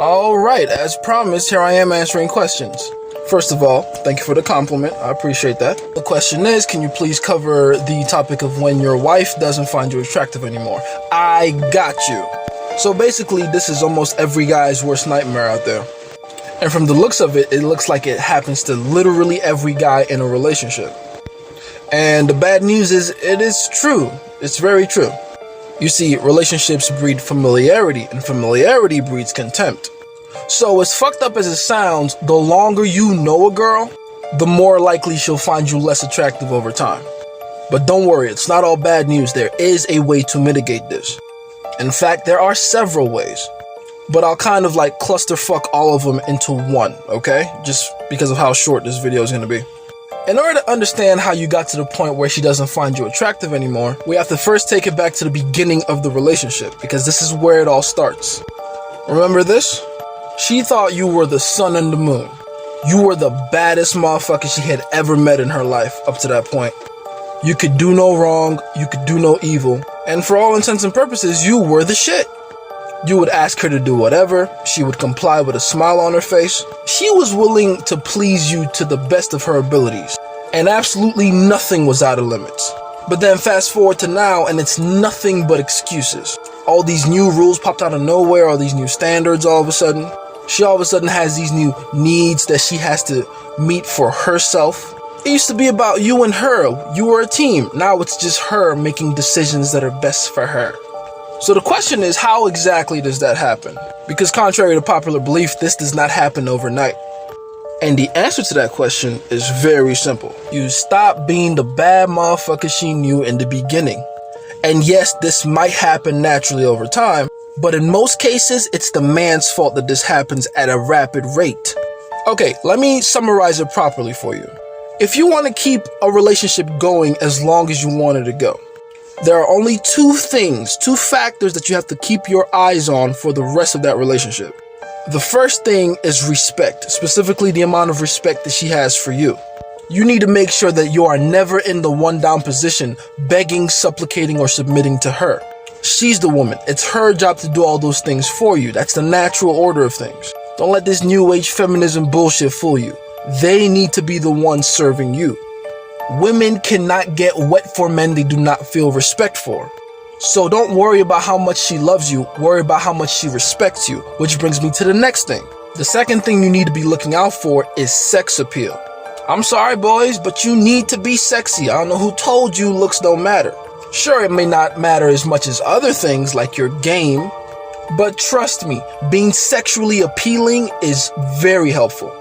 Alright, as promised, here I am answering questions. First of all, thank you for the compliment. I appreciate that. The question is, can you please cover the topic of when your wife doesn't find you attractive anymore? I got you. So basically, this is almost every guy's worst nightmare out there. And from the looks of it, it looks like it happens to literally every guy in a relationship. And the bad news is, it is true. It's very true. You see, relationships breed familiarity, and familiarity breeds contempt. So as fucked up as it sounds, the longer you know a girl, the more likely she'll find you less attractive over time. But don't worry, it's not all bad news. There is a way to mitigate this. In fact, there are several ways. But I'll kind of like clusterfuck all of them into one, okay? Just because of how short this video is going to be. In order to understand how you got to the point where she doesn't find you attractive anymore, we have to first take it back to the beginning of the relationship, because this is where it all starts. Remember this? She thought you were the sun and the moon. You were the baddest motherfucker she had ever met in her life up to that point. You could do no wrong, you could do no evil, and for all intents and purposes, you were the shit. You would ask her to do whatever, she would comply with a smile on her face. She was willing to please you to the best of her abilities, and absolutely nothing was out of limits. But then fast forward to now, and it's nothing but excuses. All these new rules popped out of nowhere, all these new standards all of a sudden. She all of a sudden has these new needs that she has to meet for herself. It used to be about you and her, you were a team. Now it's just her making decisions that are best for her. So the question is, how exactly does that happen? Because contrary to popular belief, this does not happen overnight. And the answer to that question is very simple. You stop being the bad motherfucker she knew in the beginning. And yes, this might happen naturally over time, but in most cases, it's the man's fault that this happens at a rapid rate. Okay, let me summarize it properly for you. If you want to keep a relationship going as long as you want it to go, there are only two factors that you have to keep your eyes on for the rest of that relationship. The first thing is respect, specifically the amount of respect that she has for you. You need to make sure that you are never in the one down position, begging, supplicating, or submitting to her. She's the woman. It's her job to do all those things for you. That's the natural order of things. Don't let this new age feminism bullshit fool you. They need to be the ones serving you. Women cannot get wet for men they do not feel respect for. So don't worry about how much she loves you, worry about how much she respects you. Which brings me to the next thing. The second thing you need to be looking out for is sex appeal. I'm sorry boys, but you need to be sexy. I don't know who told you looks don't matter. Sure, it may not matter as much as other things like your game, but trust me, being sexually appealing is very helpful.